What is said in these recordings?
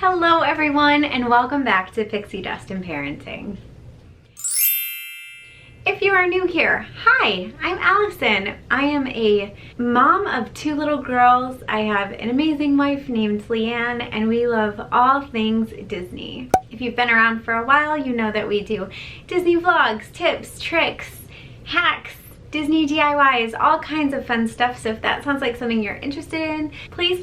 Hello everyone and welcome back to Pixie Dust and Parenting. If you are new here, hi, I'm Allison. I am a mom of 2 little girls. I have an amazing wife named Leanne and we love all things Disney. If you've been around for a while, you know that we do Disney vlogs, tips, tricks, hacks, Disney DIYs, all kinds of fun stuff. So if that sounds like something you're interested in, please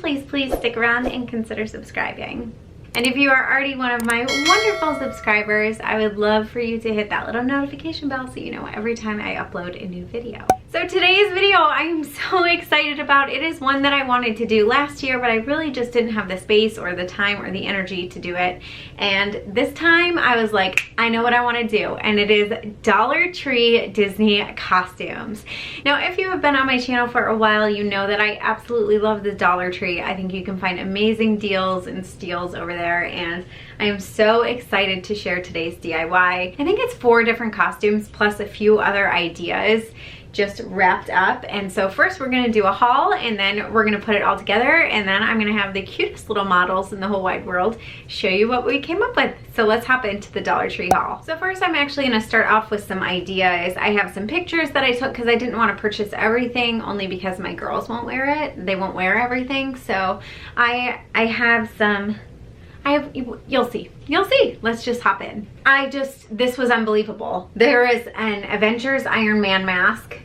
stick around and consider subscribing. And if you are already one of my wonderful subscribers, I would love for you to hit that little notification bell so you know every time I upload a new video. So today's video I am so excited about. It is one that I wanted to do last year, but I really just didn't have the space or the time or the energy to do it. And this time I was like, I know what I want to do, and it is Dollar Tree Disney costumes. Now, if you have been on my channel for a while, you know that I absolutely love the Dollar Tree. I think you can find amazing deals and steals over there, and I am so excited to share today's DIY. I think it's 4 different costumes plus a few other ideas just wrapped up. And so first we're gonna do a haul, and then we're gonna put it all together, and then I'm gonna have the cutest little models in the whole wide world show you what we came up with. So let's hop into the Dollar Tree haul. So first I'm actually gonna start off with some ideas. I have some pictures that I took because I didn't want to purchase everything, only because my girls won't wear it. They won't wear everything. So I have some, you'll see. Let's just hop in. This was unbelievable. There is an Avengers Iron Man mask,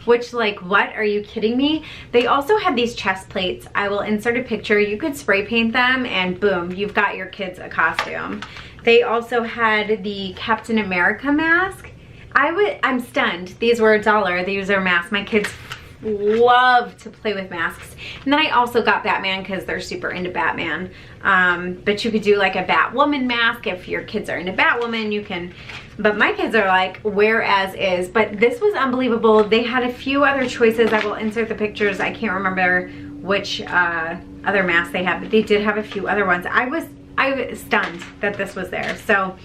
which, like, what? Are you kidding me? They also had these chest plates. I will insert a picture. You could spray paint them and boom, you've got your kids a costume. They also had the Captain America mask. I'm stunned. These were $1. These are masks. My kids love to play with masks. And then I also got Batman because they're super into Batman. But you could do like a Batwoman mask. If your kids are into Batwoman, you can, but my kids are like, wear as is. But this was unbelievable. They had a few other choices. I will insert the pictures. I can't remember which other masks they had, but they did have a few other ones. I was stunned that this was there. So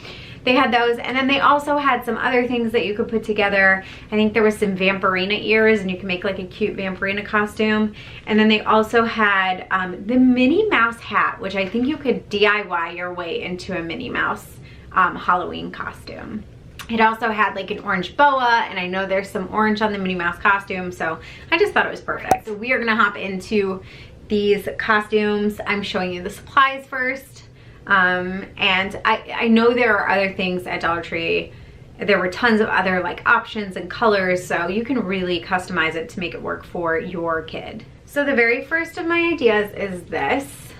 they had those, and then they also had some other things that you could put together. I think there was some Vampirina ears, and you can make like a cute Vampirina costume. And then they also had the Minnie Mouse hat, which I think you could DIY your way into a Minnie Mouse Halloween costume. It also had like an orange boa, and I know there's some orange on the Minnie Mouse costume, so I just thought it was perfect. So we are gonna hop into these costumes. I'm showing you the supplies first. And I know there are other things at Dollar Tree. There were tons of other like options and colors, so you can really customize it to make it work for your kid. So the very first of my ideas is this.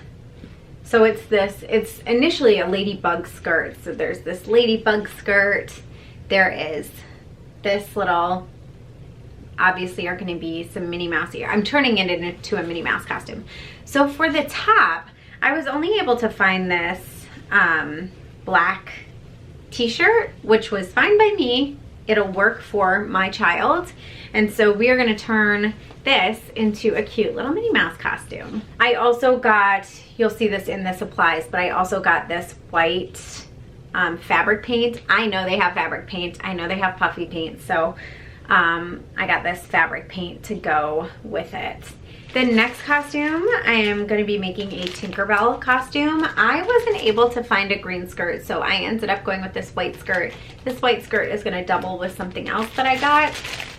So it's initially a ladybug skirt. So there's this ladybug skirt. There is this little, obviously are gonna be some Minnie Mouse ear. I'm turning it into a Minnie Mouse costume. So for the top, I was only able to find this black t-shirt, which was fine by me. It'll work for my child. And so we are gonna turn this into a cute little Minnie Mouse costume. I also got, you'll see this in the supplies, but I also got this white fabric paint. I know they have fabric paint. I know they have puffy paint. So I got this fabric paint to go with it. The next costume, I am going to be making a Tinkerbell costume. I wasn't able to find a green skirt, so I ended up going with this white skirt. This white skirt is going to double with something else that I got.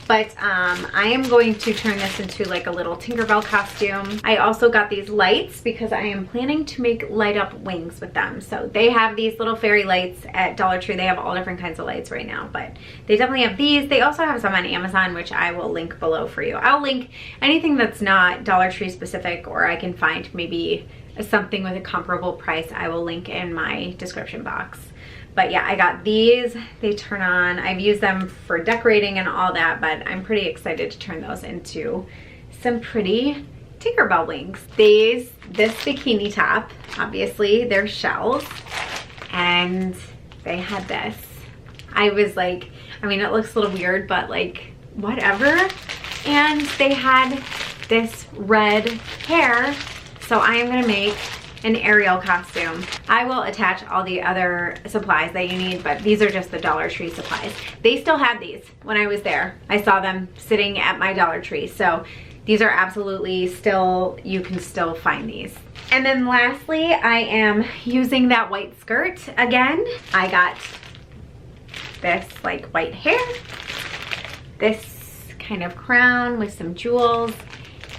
But I am going to turn this into like a little Tinkerbell costume. I also got these lights because I am planning to make light up wings with them. So they have these little fairy lights at Dollar Tree. They have all different kinds of lights right now, but they definitely have these. They also have some on Amazon, which I will link below for you. I'll link anything that's not Dollar Tree specific, or I can find maybe something with a comparable price. I will link in my description box. But yeah, I got these. They turn on. I've used them for decorating and all that, but I'm pretty excited to turn those into some pretty Tinkerbell wings. This bikini top, obviously they're shells, and they had this. I was like, I mean, it looks a little weird, but like, whatever. And they had this red hair, so I am gonna make an Ariel costume. I will attach all the other supplies that you need, but these are just the Dollar Tree supplies. They still had these when I was there. I saw them sitting at my Dollar Tree. So these are absolutely still, you can still find these. And then lastly, I am using that white skirt again. I got this like white hair, this kind of crown with some jewels,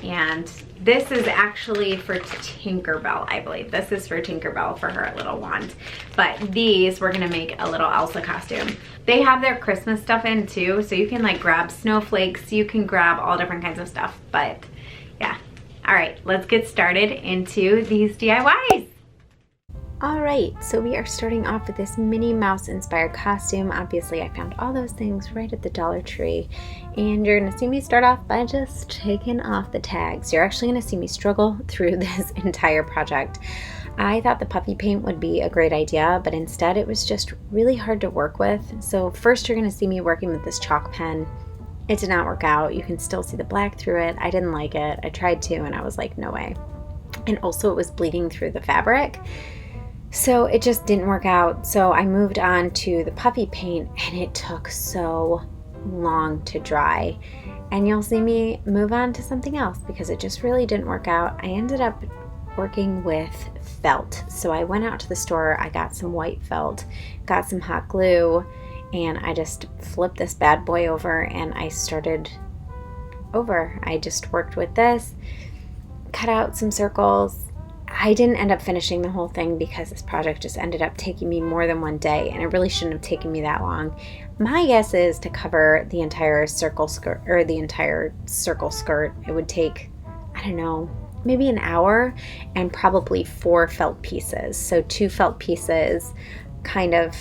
and this is actually for Tinkerbell, I believe. This is for Tinkerbell for her little wand. But these, we're gonna make a little Elsa costume. They have their Christmas stuff in too, so you can like grab snowflakes, you can grab all different kinds of stuff, but yeah. All right, let's get started into these DIYs. All right, so we are starting off with this Minnie Mouse inspired costume. Obviously, I found all those things right at the Dollar Tree. And you're gonna see me start off by just taking off the tags. You're actually gonna see me struggle through this entire project. I thought the puffy paint would be a great idea, but instead it was just really hard to work with. So first you're gonna see me working with this chalk pen. It did not work out. You can still see the black through it. I didn't like it. I tried to, and I was like, no way. And also it was bleeding through the fabric. So it just didn't work out. So I moved on to the puffy paint, and it took so long to dry. And you'll see me move on to something else because it just really didn't work out. I ended up working with felt. So I went out to the store, I got some white felt, got some hot glue, and I just flipped this bad boy over and I started over. I just worked with this, cut out some circles. I didn't end up finishing the whole thing because this project just ended up taking me more than one day, and it really shouldn't have taken me that long. My guess is to cover the entire circle skirt, or the entire circle skirt, it would take, I don't know, maybe an hour, and probably 4 felt pieces. So 2 felt pieces kind of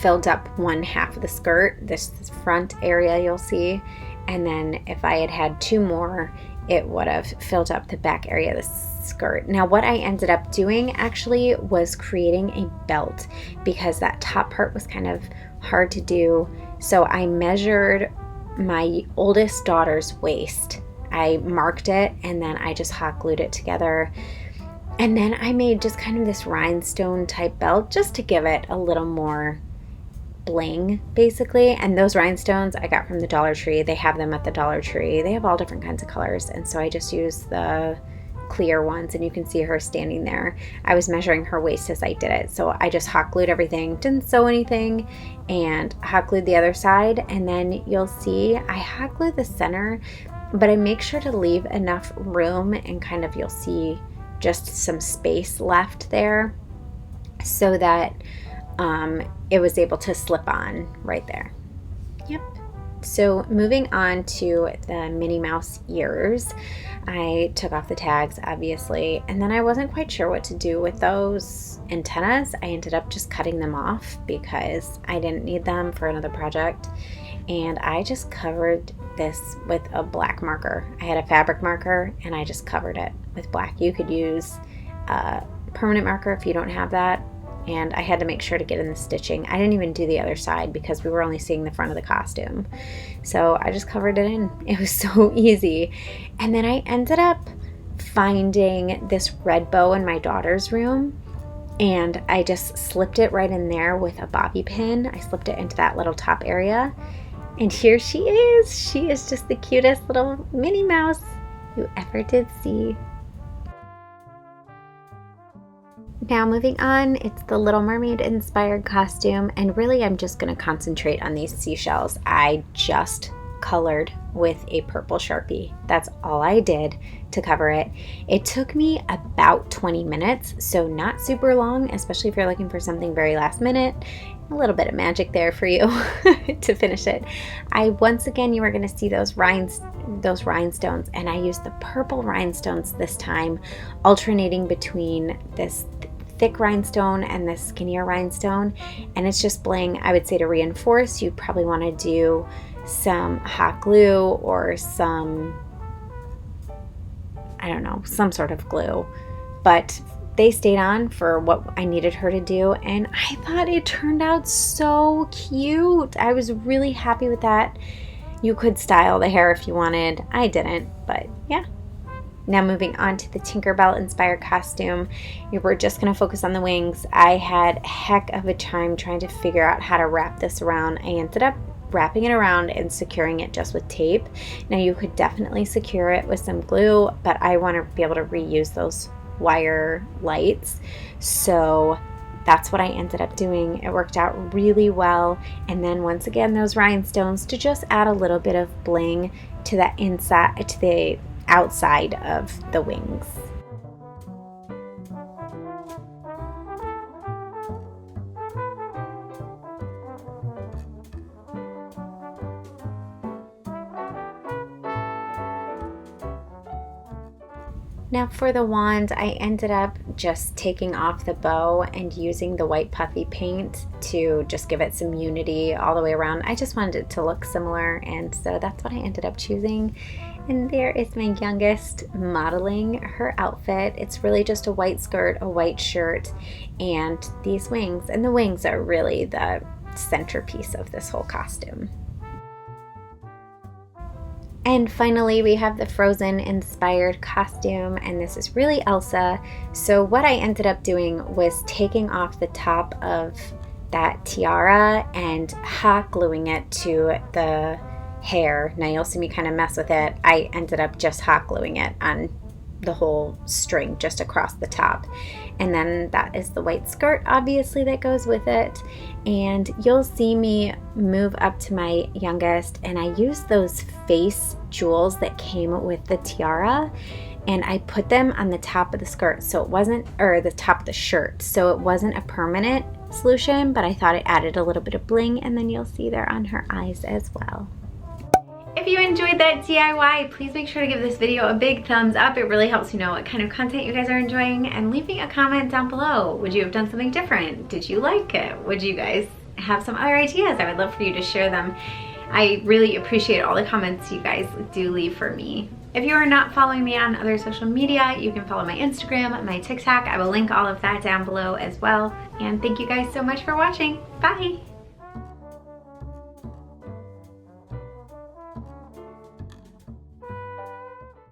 filled up one half of the skirt, this front area you'll see, and then if I had had 2 more, it would have filled up the back area of the skirt. Now what I ended up doing actually was creating a belt because that top part was kind of hard to do. So I measured my oldest daughter's waist. I marked it and then I just hot glued it together. And then I made just kind of this rhinestone type belt just to give it a little more bling basically. And those rhinestones I got from the Dollar Tree. They have them at the Dollar Tree. They have all different kinds of colors, and so I just used the clear ones, and you can see her standing there. I was measuring her waist as I did it, so I just hot glued everything, didn't sew anything, and hot glued the other side. And then you'll see I hot glued the center, but I make sure to leave enough room, and kind of you'll see just some space left there so that it was able to slip on right there. Yep. So moving on to the Minnie Mouse ears, I took off the tags obviously, and then I wasn't quite sure what to do with those antennas. I ended up just cutting them off because I didn't need them for another project, and I just covered this with a black marker. I had a fabric marker and I just covered it with black. You could use a permanent marker if you don't have that. And I had to make sure to get in the stitching. I didn't even do the other side because we were only seeing the front of the costume. So I just covered it in. It was so easy. And then I ended up finding this red bow in my daughter's room, and I just slipped it right in there with a bobby pin. I slipped it into that little top area. And here she is. She is just the cutest little Minnie Mouse you ever did see. Now moving on, it's the Little Mermaid inspired costume, and really I'm just going to concentrate on these seashells. I just colored with a purple Sharpie. That's all I did to cover it. It took me about 20 minutes, so not super long, especially if you're looking for something very last minute. A little bit of magic there for you to finish it. Once again, you are going to see those rhinestones, and I used the purple rhinestones this time, alternating between this thick rhinestone and this skinnier rhinestone, and it's just bling. I would say to reinforce, you'd probably want to do some hot glue or some, I don't know, some sort of glue, but they stayed on for what I needed her to do, and I thought it turned out so cute. I was really happy with that. You could style the hair if you wanted. I didn't, but yeah. Now moving on to the Tinkerbell inspired costume. We're just going to focus on the wings. I had a heck of a time trying to figure out how to wrap this around. I ended up wrapping it around and securing it just with tape. Now you could definitely secure it with some glue, but I want to be able to reuse those wire lights. So that's what I ended up doing. It worked out really well. And then once again, those rhinestones to just add a little bit of bling to the inside, to the outside of the wings. Now for the wand, I ended up just taking off the bow and using the white puffy paint to just give it some unity all the way around. I just wanted it to look similar, and so that's what I ended up choosing. And there is my youngest modeling her outfit. It's really just a white skirt, a white shirt, and these wings. And the wings are really the centerpiece of this whole costume. And finally, we have the Frozen inspired costume, and this is really Elsa. So what I ended up doing was taking off the top of that tiara and hot gluing it to the hair. Now you'll see me kind of mess with it. I ended up just hot gluing it on the whole string just across the top. And then that is the white skirt, obviously, that goes with it. And you'll see me move up to my youngest, and I used those face jewels that came with the tiara, and I put them on the top of the skirt, so it wasn't, or the top of the shirt, so it wasn't a permanent solution, but I thought it added a little bit of bling. And then you'll see there on her eyes as well. If you enjoyed that DIY, please make sure to give this video a big thumbs up. It really helps me know what kind of content you guys are enjoying, and leave me a comment down below. Would you have done something different? Did you like it? Would you guys have some other ideas? I would love for you to share them. I really appreciate all the comments you guys do leave for me. If you are not following me on other social media, you can follow my Instagram, my TikTok. I will link all of that down below as well. And thank you guys so much for watching. Bye!